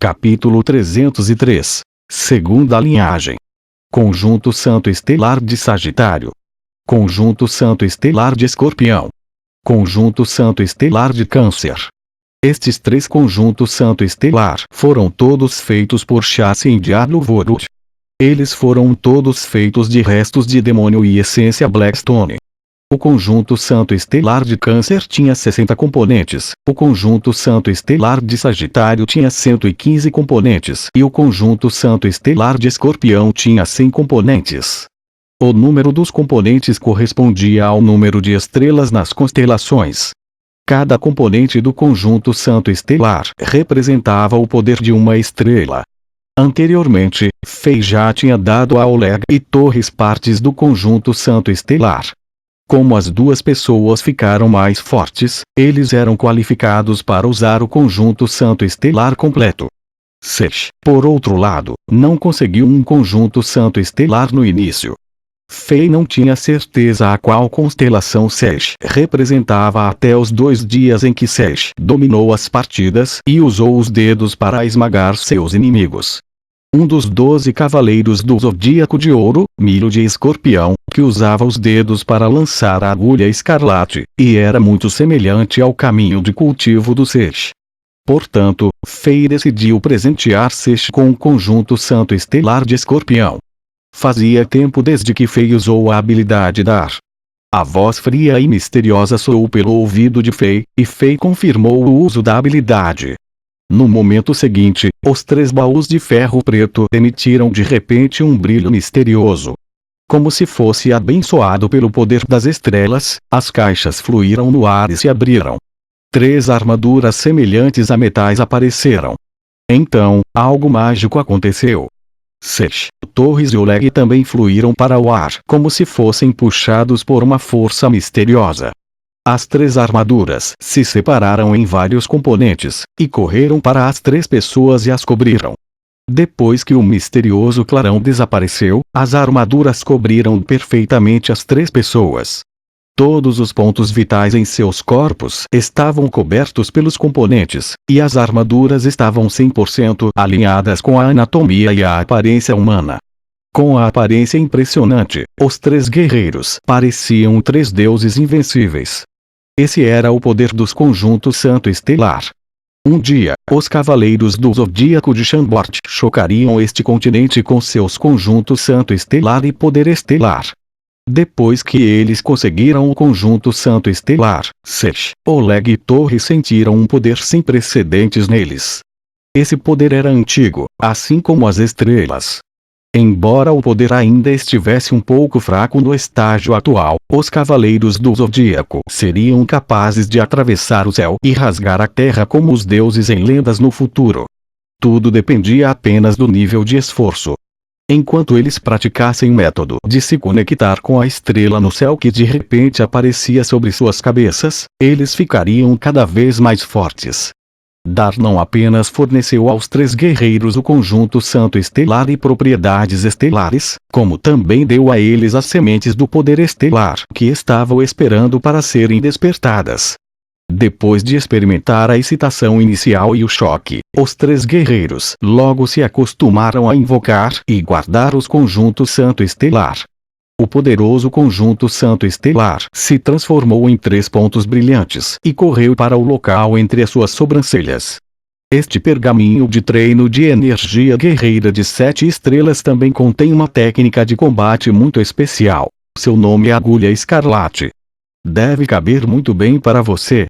Capítulo 303. Segunda linhagem. Conjunto Santo Estelar de Sagitário. Conjunto Santo Estelar de Escorpião. Conjunto Santo Estelar de Câncer. Estes três conjuntos Santo Estelar foram todos feitos por Chassin de Arluvorut. Eles foram todos feitos de restos de demônio e essência Blackstone. O conjunto Santo Estelar de Câncer tinha 60 componentes, o conjunto Santo Estelar de Sagitário tinha 115 componentes e o conjunto Santo Estelar de Escorpião tinha 100 componentes. O número dos componentes correspondia ao número de estrelas nas constelações. Cada componente do conjunto Santo Estelar representava o poder de uma estrela. Anteriormente, Fei já tinha dado a Oleg e Torres partes do conjunto Santo Estelar. Como as duas pessoas ficaram mais fortes, eles eram qualificados para usar o conjunto Santo Estelar completo. Sesh, por outro lado, não conseguiu um conjunto Santo Estelar no início. Fei não tinha certeza a qual constelação Sesh representava até os 2 dias em que Sesh dominou as partidas e usou os dedos para esmagar seus inimigos. Um dos 12 cavaleiros do Zodíaco de Ouro, Milho de Escorpião, que usava os dedos para lançar a agulha escarlate, e era muito semelhante ao caminho de cultivo do Sesh. Portanto, Fei decidiu presentear Sesh com um conjunto Santo Estelar de Escorpião. Fazia tempo desde que Fei usou a habilidade dar. A voz fria e misteriosa soou pelo ouvido de Fei, e Fei confirmou o uso da habilidade. No momento seguinte, os 3 baús de ferro preto emitiram de repente um brilho misterioso. Como se fosse abençoado pelo poder das estrelas, as caixas fluíram no ar e se abriram. 3 armaduras semelhantes a metais apareceram. Então, algo mágico aconteceu. Sesh, Torres e Oleg também fluíram para o ar como se fossem puxados por uma força misteriosa. As 3 armaduras se separaram em vários componentes, e correram para as 3 pessoas e as cobriram. Depois que o misterioso clarão desapareceu, as armaduras cobriram perfeitamente as 3 pessoas. Todos os pontos vitais em seus corpos estavam cobertos pelos componentes, e as armaduras estavam 100% alinhadas com a anatomia e a aparência humana. Com a aparência impressionante, os 3 guerreiros pareciam 3 deuses invencíveis. Esse era o poder dos conjuntos Santo Estelar. Um dia, os cavaleiros do Zodíaco de Chambord chocariam este continente com seus conjuntos Santo Estelar e Poder Estelar. Depois que eles conseguiram o conjunto Santo Estelar, Sesh, Oleg e Torres sentiram um poder sem precedentes neles. Esse poder era antigo, assim como as estrelas. Embora o poder ainda estivesse um pouco fraco no estágio atual, os cavaleiros do Zodíaco seriam capazes de atravessar o céu e rasgar a terra como os deuses em lendas no futuro. Tudo dependia apenas do nível de esforço. Enquanto eles praticassem o método de se conectar com a estrela no céu que de repente aparecia sobre suas cabeças, eles ficariam cada vez mais fortes. Dar não apenas forneceu aos 3 guerreiros o conjunto Santo Estelar e propriedades estelares, como também deu a eles as sementes do poder estelar que estavam esperando para serem despertadas. Depois de experimentar a excitação inicial e o choque, os 3 guerreiros logo se acostumaram a invocar e guardar os conjuntos Santo Estelar. O poderoso conjunto Santo Estelar se transformou em 3 pontos brilhantes e correu para o local entre as suas sobrancelhas. Este pergaminho de treino de energia guerreira de 7 estrelas também contém uma técnica de combate muito especial. Seu nome é Agulha Escarlate. Deve caber muito bem para você.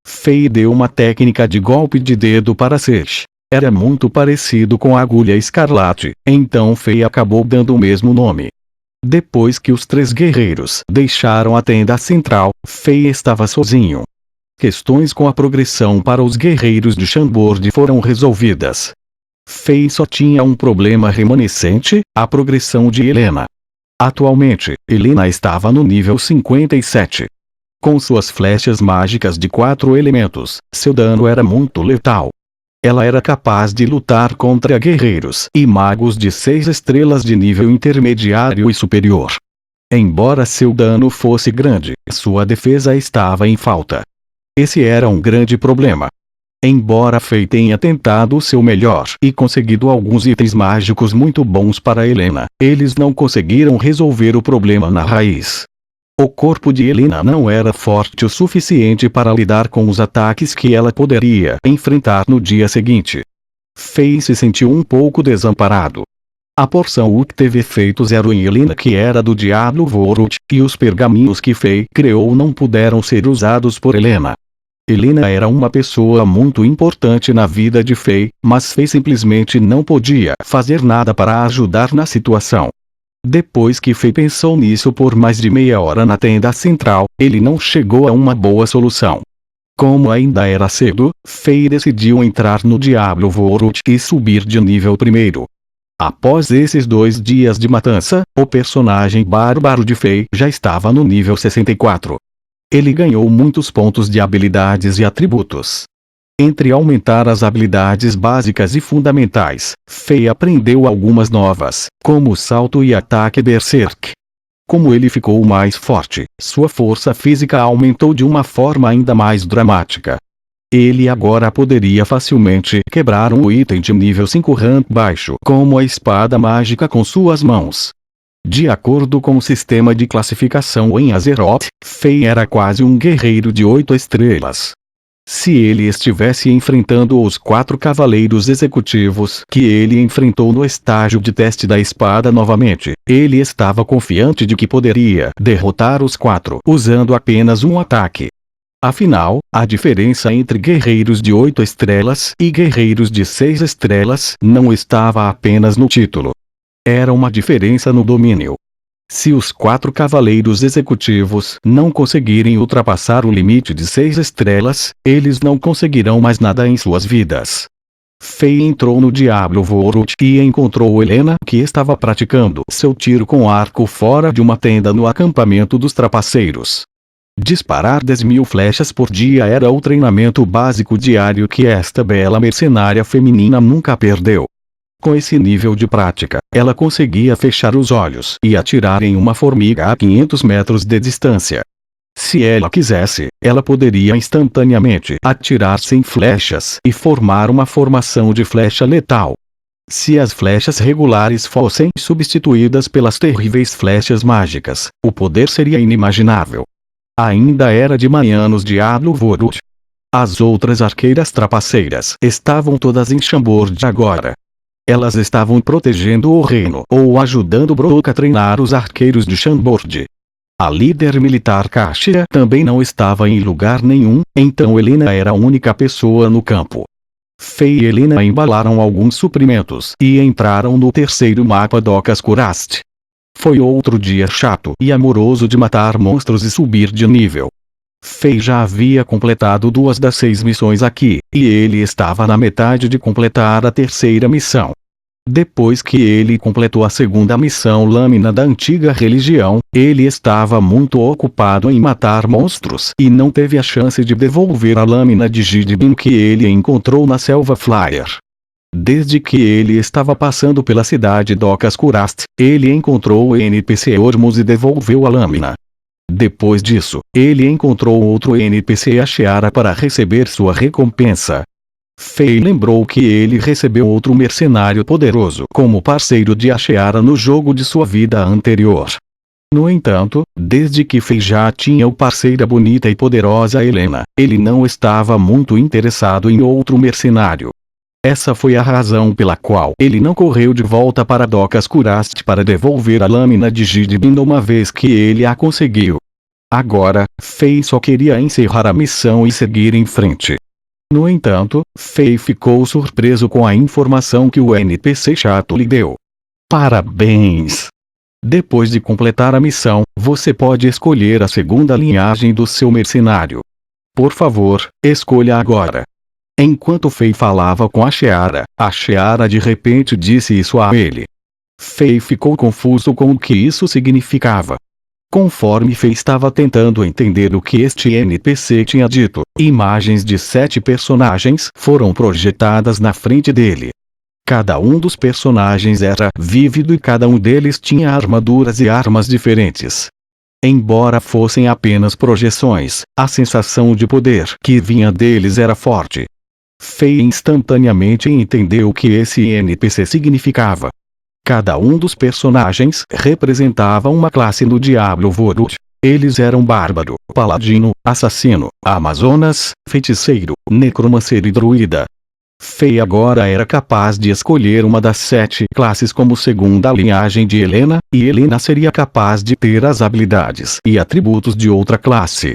Fei deu uma técnica de golpe de dedo para Sesh. Era muito parecido com a Agulha Escarlate, então Fei acabou dando o mesmo nome. Depois que os 3 guerreiros deixaram a tenda central, Fei estava sozinho. Questões com a progressão para os guerreiros de Chambord foram resolvidas. Fei só tinha um problema remanescente, a progressão de Helena. Atualmente, Helena estava no nível 57. Com suas flechas mágicas de 4 elementos, seu dano era muito letal. Ela era capaz de lutar contra guerreiros e magos de 6 estrelas de nível intermediário e superior. Embora seu dano fosse grande, sua defesa estava em falta. Esse era um grande problema. Embora Fei tenha tentado o seu melhor e conseguido alguns itens mágicos muito bons para Helena, eles não conseguiram resolver o problema na raiz. O corpo de Helena não era forte o suficiente para lidar com os ataques que ela poderia enfrentar no dia seguinte. Fei se sentiu um pouco desamparado. A porção Uc teve efeito zero em Helena, que era do Diablo Vorut, e os pergaminhos que Fei criou não puderam ser usados por Helena. Helena era uma pessoa muito importante na vida de Fei, mas Fei simplesmente não podia fazer nada para ajudar na situação. Depois que Fei pensou nisso por mais de meia hora na tenda central, ele não chegou a uma boa solução. Como ainda era cedo, Fei decidiu entrar no Diablo Vorut e subir de nível primeiro. Após esses 2 dias de matança, o personagem bárbaro de Fei já estava no nível 64. Ele ganhou muitos pontos de habilidades e atributos. Entre aumentar as habilidades básicas e fundamentais, Fei aprendeu algumas novas, como salto e ataque berserk. Como ele ficou mais forte, sua força física aumentou de uma forma ainda mais dramática. Ele agora poderia facilmente quebrar um item de nível 5 rank baixo, como a espada mágica com suas mãos. De acordo com o sistema de classificação em Azeroth, Fei era quase um guerreiro de 8 estrelas. Se ele estivesse enfrentando os 4 cavaleiros executivos que ele enfrentou no estágio de teste da espada novamente, ele estava confiante de que poderia derrotar os 4 usando apenas um ataque. Afinal, a diferença entre guerreiros de 8 estrelas e guerreiros de 6 estrelas não estava apenas no título. Era uma diferença no domínio. Se os 4 cavaleiros executivos não conseguirem ultrapassar o limite de 6 estrelas, eles não conseguirão mais nada em suas vidas. Fei entrou no Diablo Vorut e encontrou Helena, que estava praticando seu tiro com arco fora de uma tenda no acampamento dos trapaceiros. Disparar 10.000 flechas por dia era o treinamento básico diário que esta bela mercenária feminina nunca perdeu. Com esse nível de prática, ela conseguia fechar os olhos e atirar em uma formiga a 500 metros de distância. Se ela quisesse, ela poderia instantaneamente atirar 100 flechas e formar uma formação de flecha letal. Se as flechas regulares fossem substituídas pelas terríveis flechas mágicas, o poder seria inimaginável. Ainda era de manhã nos Diablo Vorut. As outras arqueiras trapaceiras estavam todas em Chambord agora. Elas estavam protegendo o reino ou ajudando Brok a treinar os arqueiros de Chambord. A líder militar Kashia também não estava em lugar nenhum, então Helena era a única pessoa no campo. Fei e Helena embalaram alguns suprimentos e entraram no terceiro mapa Docas Curast. Foi outro dia chato e amoroso de matar monstros e subir de nível. Fei já havia completado 2 das 6 missões aqui, e ele estava na metade de completar a terceira missão. Depois que ele completou a segunda missão Lâmina da Antiga Religião, ele estava muito ocupado em matar monstros e não teve a chance de devolver a lâmina de Jidbin que ele encontrou na selva Flyer. Desde que ele estava passando pela cidade Docas Curast, ele encontrou o NPC Ormus e devolveu a lâmina. Depois disso, ele encontrou outro NPC Asheara para receber sua recompensa. Fei lembrou que ele recebeu outro mercenário poderoso como parceiro de Asheara no jogo de sua vida anterior. No entanto, desde que Fei já tinha o parceira bonita e poderosa Helena, ele não estava muito interessado em outro mercenário. Essa foi a razão pela qual ele não correu de volta para Docas Curast para devolver a lâmina de Jidbin uma vez que ele a conseguiu. Agora, Fei só queria encerrar a missão e seguir em frente. No entanto, Fei ficou surpreso com a informação que o NPC chato lhe deu. Parabéns! Depois de completar a missão, você pode escolher a segunda linhagem do seu mercenário. Por favor, escolha agora. Enquanto Fei falava com Asheara de repente disse isso a ele. Fei ficou confuso com o que isso significava. Conforme Fei estava tentando entender o que este NPC tinha dito, imagens de 7 personagens foram projetadas na frente dele. Cada um dos personagens era vívido e cada um deles tinha armaduras e armas diferentes. Embora fossem apenas projeções, a sensação de poder que vinha deles era forte. Fei instantaneamente entendeu o que esse NPC significava. Cada um dos personagens representava uma classe no Diablo Vorut. Eles eram bárbaro, paladino, assassino, amazonas, feiticeiro, necromancer e druida. Fei agora era capaz de escolher uma das 7 classes como segunda linhagem de Helena, e Helena seria capaz de ter as habilidades e atributos de outra classe.